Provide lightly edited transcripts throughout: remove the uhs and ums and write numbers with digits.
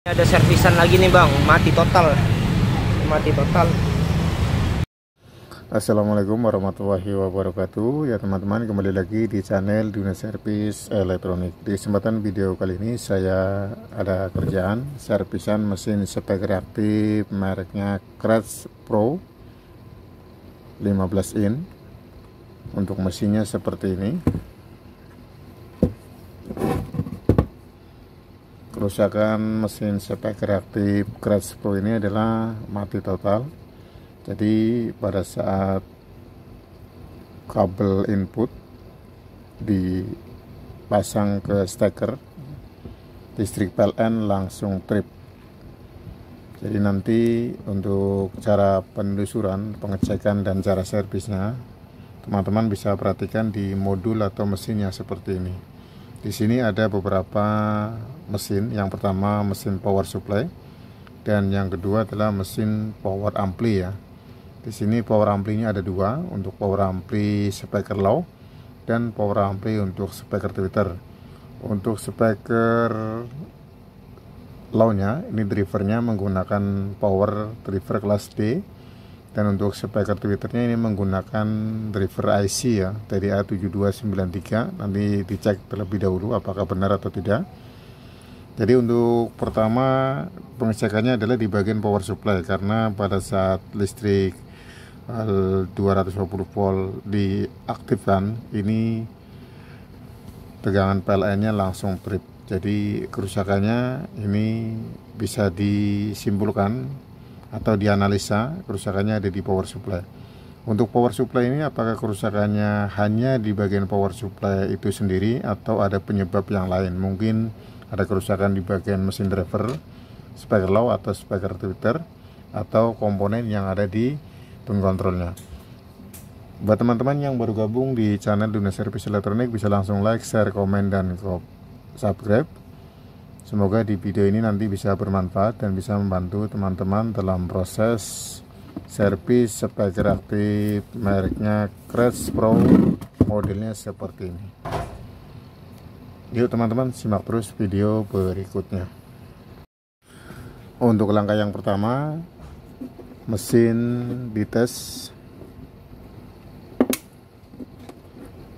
Ada servisan lagi nih bang, mati total. Assalamualaikum warahmatullahi wabarakatuh. Ya teman-teman, kembali lagi di channel Dunia Servis Elektronik. Di kesempatan video kali ini saya ada kerjaan servisan mesin spek reaktif mereknya Crash Pro 15 in. Untuk mesinnya seperti ini. Kerusakan mesin spek reaktif Crash Pro ini adalah mati total. Jadi pada saat kabel input dipasang ke steker, listrik PLN langsung trip. Jadi nanti untuk cara penelusuran, pengecekan dan cara servisnya, teman-teman bisa perhatikan di modul atau mesinnya seperti ini. Di sini ada beberapa mesin. Yang pertama mesin power supply dan yang kedua adalah mesin power ampli ya. Di sini power ampli-nya ada dua, untuk power ampli speaker low dan power ampli untuk speaker tweeter. Untuk speaker low-nya ini drivernya menggunakan power driver kelas D, dan untuk speaker tweeternya ini menggunakan driver IC ya, TDA 7293. Nanti dicek terlebih dahulu apakah benar atau tidak. Jadi untuk pertama pengecekannya adalah di bagian power supply, karena pada saat listrik 220 volt diaktifkan, ini tegangan PLN-nya langsung trip. Jadi kerusakannya ini bisa disimpulkan atau dianalisa kerusakannya ada di power supply. Untuk power supply ini apakah kerusakannya hanya di bagian power supply itu sendiri atau ada penyebab yang lain? Mungkin ada kerusakan di bagian mesin driver, speaker low atau speaker tweeter, atau komponen yang ada di pengkontrolnya. Buat teman-teman yang baru gabung di channel Dunia Servis Elektronik, bisa langsung like, share, komen, dan subscribe. Semoga di video ini nanti bisa bermanfaat dan bisa membantu teman-teman dalam proses servis spek reaktif mereknya Crash Pro, modelnya seperti ini. Yuk teman-teman, simak terus video berikutnya. Untuk langkah yang pertama, mesin dites.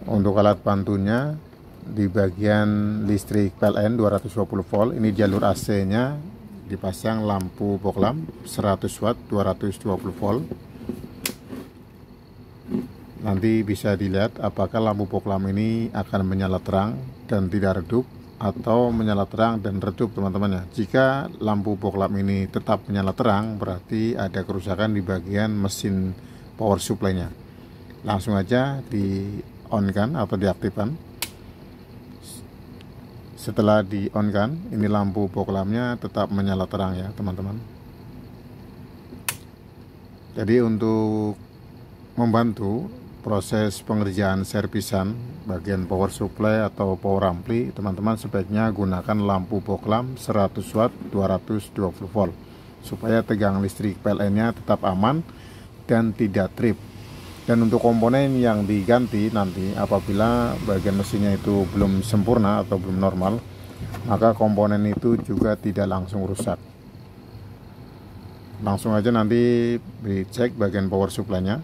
Untuk alat bantunya di bagian listrik PLN 220 volt, ini jalur AC nya dipasang lampu fog lamp 100 watt 220 volt. Nanti bisa dilihat apakah lampu fog lamp ini akan menyala terang dan tidak redup, atau menyala terang dan redup teman-teman ya. Jika lampu fog lamp ini tetap menyala terang, berarti ada kerusakan di bagian mesin power supply nya. Langsung aja di on kan atau diaktifkan. Setelah di on kan, ini lampu fog lamp-nya tetap menyala terang ya teman-teman. Jadi untuk membantu proses pengerjaan servisan bagian power supply atau power ampli, teman-teman sebaiknya gunakan lampu fog lamp 100 watt 220 volt supaya tegangan listrik PLN-nya tetap aman dan tidak trip. Dan untuk komponen yang diganti nanti apabila bagian mesinnya itu belum sempurna atau belum normal, maka komponen itu juga tidak langsung rusak. Langsung aja nanti dicek bagian power supply-nya.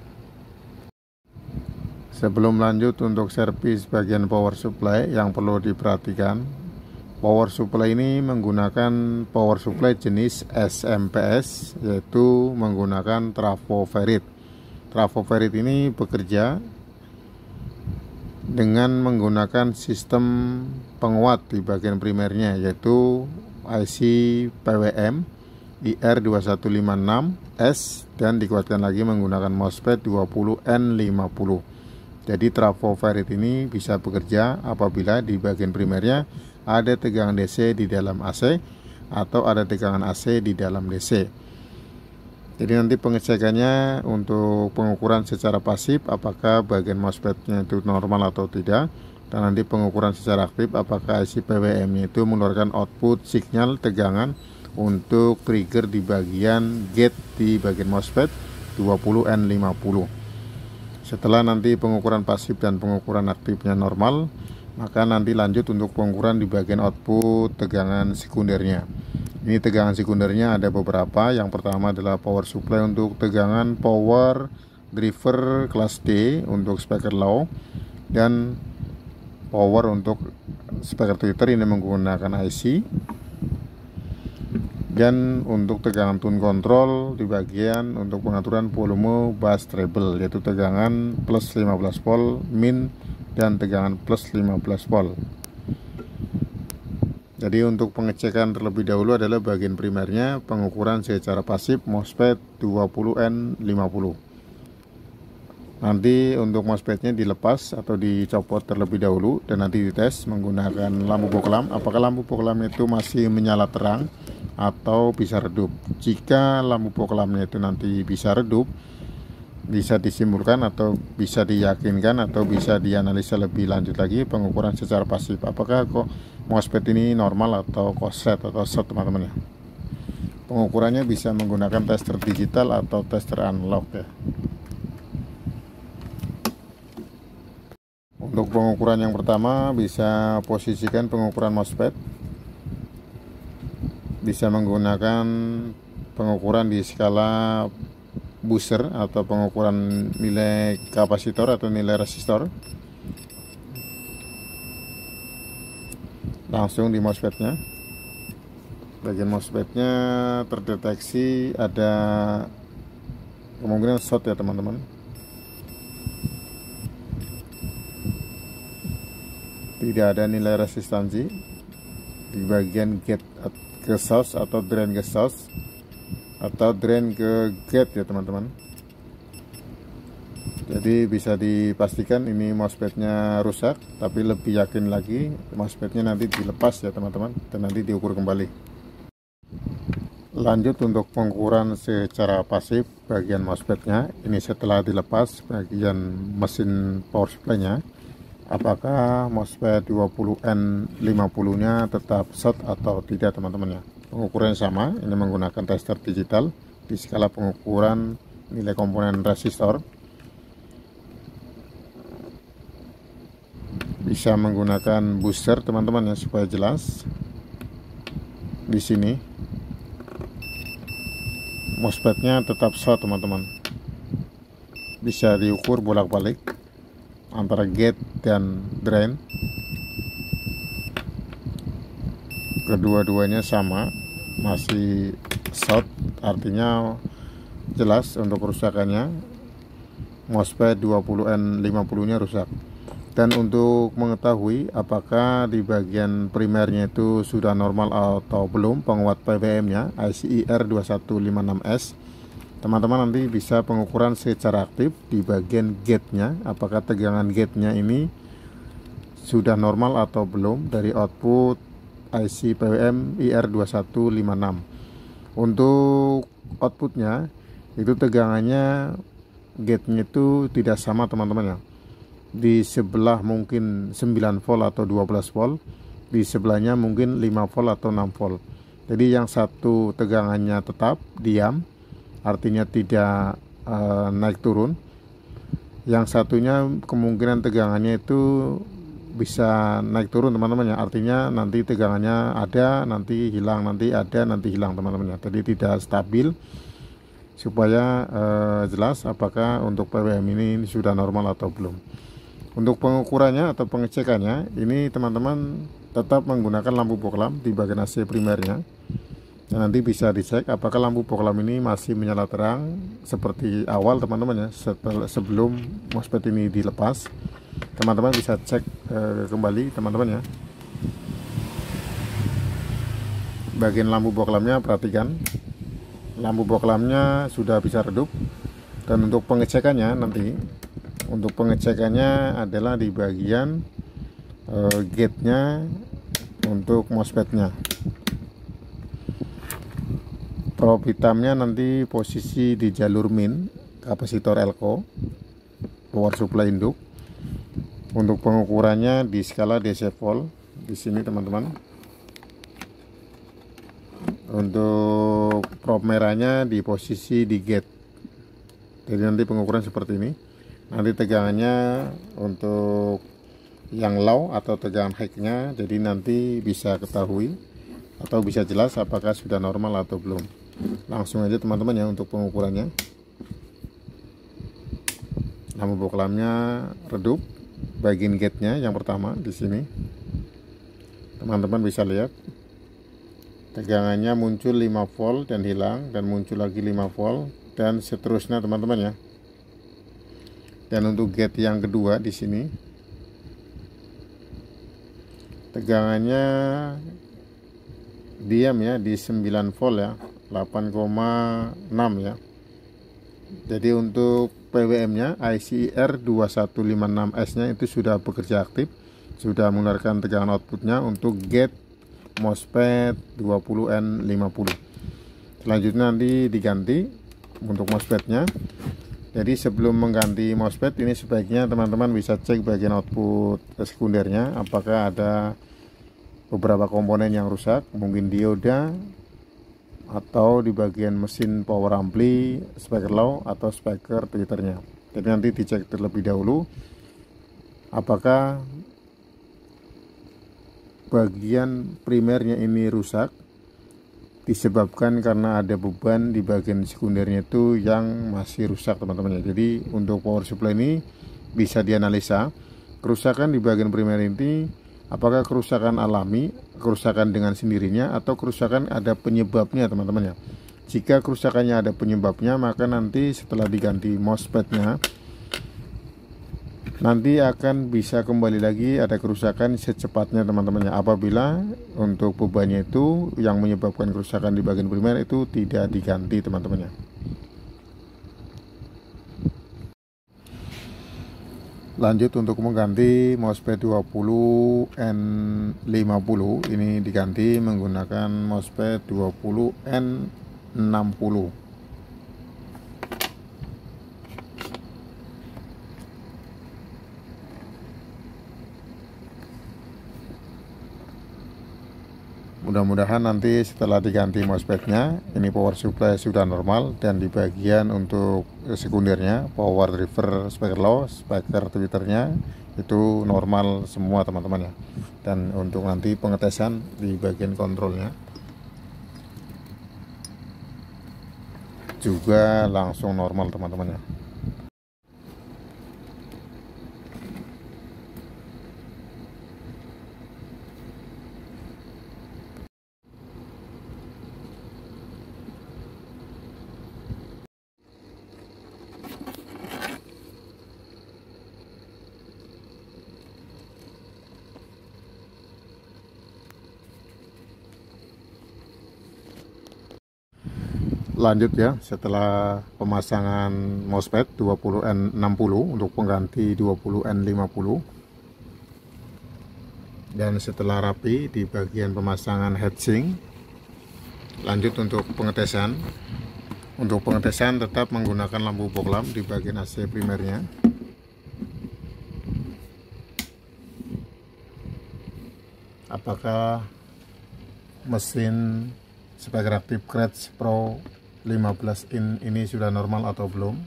Sebelum lanjut untuk servis bagian power supply, yang perlu diperhatikan, power supply ini menggunakan power supply jenis SMPS, yaitu menggunakan trafo ferrit. Trafo ferrit ini bekerja dengan menggunakan sistem penguat di bagian primernya, yaitu IC PWM IR2156S, dan dikuatkan lagi menggunakan MOSFET 20N50. Jadi trafo ferrit ini bisa bekerja apabila di bagian primernya ada tegangan DC di dalam AC atau ada tegangan AC di dalam DC. Jadi nanti pengecekannya untuk pengukuran secara pasif apakah bagian MOSFET-nya itu normal atau tidak, dan nanti pengukuran secara aktif apakah IC PWM-nya itu mengeluarkan output sinyal tegangan untuk trigger di bagian gate di bagian MOSFET 20N50. Setelah nanti pengukuran pasif dan pengukuran aktifnya normal, Maka nanti lanjut untuk pengukuran di bagian output tegangan sekundernya. Ini tegangan sekundernya ada beberapa. Yang pertama adalah power supply untuk tegangan power driver kelas D untuk speaker low, dan power untuk speaker tweeter ini menggunakan IC. Dan untuk tegangan tune control di bagian untuk pengaturan volume bass treble, yaitu tegangan plus 15 volt min dan tegangan plus 15 volt. Jadi untuk pengecekan terlebih dahulu adalah bagian primernya, pengukuran secara pasif MOSFET 20N50. Nanti untuk MOSFET-nya dilepas atau dicopot terlebih dahulu dan nanti dites menggunakan lampu bohlam. Apakah lampu bohlam itu masih menyala terang atau bisa redup. Jika lampu bohlamnya itu nanti bisa redup, bisa disimpulkan atau bisa diyakinkan atau bisa dianalisa lebih lanjut lagi pengukuran secara pasif. Apakah kok MOSFET ini normal atau koset atau short, teman-teman ya. Pengukurannya bisa menggunakan tester digital atau tester analog ya. Untuk pengukuran yang pertama bisa posisikan pengukuran MOSFET. Bisa menggunakan pengukuran di skala booster atau pengukuran nilai kapasitor atau nilai resistor. Langsung di MOSFET-nya. Bagian MOSFET-nya terdeteksi ada kemungkinan short ya teman-teman. Tidak ada nilai resistansi di bagian gate ke source atau drain ke source atau drain ke gate ya teman-teman. Jadi bisa dipastikan ini MOSFET-nya rusak, tapi lebih yakin lagi MOSFET-nya nanti dilepas ya teman-teman, dan nanti diukur kembali. Lanjut untuk pengukuran secara pasif bagian MOSFET-nya. Ini setelah dilepas bagian mesin power supply-nya, apakah MOSFET 20N50-nya tetap short atau tidak teman-teman ya. Pengukuran sama, ini menggunakan tester digital di skala pengukuran nilai komponen resistor. Bisa menggunakan booster teman-teman ya supaya jelas. Di sini MOSFET-nya tetap short teman-teman. Bisa diukur bolak-balik antara gate dan drain. Kedua-duanya sama, masih short, artinya jelas untuk kerusakannya MOSFET 20N50-nya rusak. Dan untuk mengetahui apakah di bagian primernya itu sudah normal atau belum penguat PWM-nya ICIR2156S, teman-teman nanti bisa pengukuran secara aktif di bagian gate-nya, apakah tegangan gate-nya ini sudah normal atau belum dari output IC PWM IR2156. Untuk outputnya itu tegangannya gate-nya itu tidak sama teman-teman ya. Di sebelah mungkin 9 volt atau 12 volt, di sebelahnya mungkin 5 volt atau 6 volt. Jadi yang satu tegangannya tetap diam, artinya tidak naik turun. Yang satunya kemungkinan tegangannya itu bisa naik turun teman-teman ya, artinya nanti tegangannya ada, nanti hilang, nanti ada, nanti hilang teman-teman ya. Jadi tidak stabil, supaya jelas apakah untuk PWM ini sudah normal atau belum. Untuk pengukurannya atau pengecekannya, ini teman-teman tetap menggunakan lampu bohlam di bagian AC primernya. Dan nanti bisa dicek apakah lampu bohlam ini masih menyala terang seperti awal teman-teman ya, sebelum MOSFET ini dilepas. Teman-teman bisa cek kembali teman-teman ya. Bagian lampu bohlamnya perhatikan, lampu bohlamnya sudah bisa redup. Dan untuk pengecekannya nanti, untuk pengecekannya adalah di bagian gate-nya untuk MOSFET-nya. Probe hitamnya nanti posisi di jalur min kapasitor elko power supply induk. Untuk pengukurannya di skala DC volt di sini teman-teman. Untuk probe merahnya di posisi di gate. Jadi nanti pengukuran seperti ini. Nanti tegangannya untuk yang low atau tegangan high-nya, jadi nanti bisa ketahui atau bisa jelas apakah sudah normal atau belum. Langsung aja teman-teman ya untuk pengukurannya. Lampu fog lampnya redup, bagian gate-nya yang pertama di sini. Teman-teman bisa lihat tegangannya muncul 5 volt dan hilang, dan muncul lagi 5 volt dan seterusnya teman-teman ya. Dan untuk gate yang kedua di sini tegangannya diam ya di 9 volt ya, 8,6 ya. Jadi untuk PWM nya ICR 2156S nya itu sudah bekerja aktif, sudah mengeluarkan tegangan outputnya untuk gate MOSFET 20N50. Selanjutnya nanti diganti untuk MOSFET nya. Jadi sebelum mengganti MOSFET ini sebaiknya teman-teman bisa cek bagian output sekundernya, apakah ada beberapa komponen yang rusak, mungkin dioda atau di bagian mesin power ampli, speaker low atau speaker tweeternya. Jadi nanti dicek terlebih dahulu apakah bagian primernya ini rusak disebabkan karena ada beban di bagian sekundernya itu yang masih rusak teman-teman ya. Jadi untuk power supply ini bisa dianalisa kerusakan di bagian primer ini, apakah kerusakan alami, kerusakan dengan sendirinya, atau kerusakan ada penyebabnya teman-teman ya. Jika kerusakannya ada penyebabnya, maka nanti setelah diganti MOSFET-nya nanti akan bisa kembali lagi ada kerusakan secepatnya teman-teman ya, apabila untuk bebannya itu yang menyebabkan kerusakan di bagian primer itu tidak diganti teman-teman ya. Lanjut untuk mengganti MOSFET 20N50, ini diganti menggunakan MOSFET 20N60. Mudah-mudahan nanti setelah diganti MOSFET-nya ini power supply sudah normal, dan di bagian untuk sekundernya power driver, speaker low, speaker tweeternya itu normal semua teman-teman ya. Dan untuk nanti pengetesan di bagian kontrolnya juga langsung normal teman-teman ya. Lanjut ya, setelah pemasangan MOSFET 20N60 untuk pengganti 20N50, dan setelah rapi di bagian pemasangan heatsink, lanjut untuk pengetesan. Untuk pengetesan tetap menggunakan lampu fog lamp di bagian AC primernya. Apakah mesin speaker aktif Kretsch Pro 15 in ini sudah normal atau belum?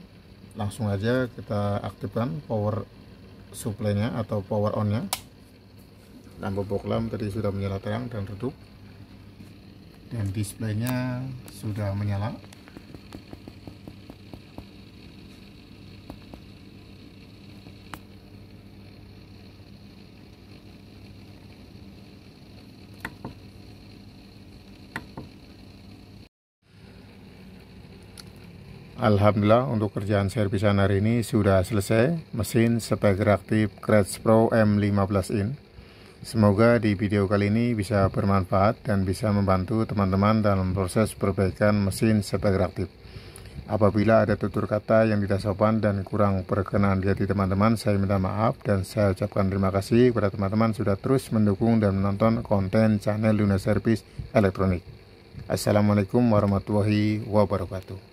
Langsung aja kita aktifkan power supply-nya atau power on-nya. Lampu fog lamp tadi sudah menyala terang dan redup, dan displaynya sudah menyala. Alhamdulillah untuk kerjaan servisan hari ini sudah selesai. Mesin speaker aktif Kretsch Pro M15 in. Semoga di video kali ini bisa bermanfaat dan bisa membantu teman-teman dalam proses perbaikan mesin speaker aktif. Apabila ada tutur kata yang tidak sopan dan kurang berkenan di hati teman-teman, saya minta maaf dan saya ucapkan terima kasih kepada teman-teman sudah terus mendukung dan menonton konten channel Luna Service Elektronik. Assalamualaikum warahmatullahi wabarakatuh.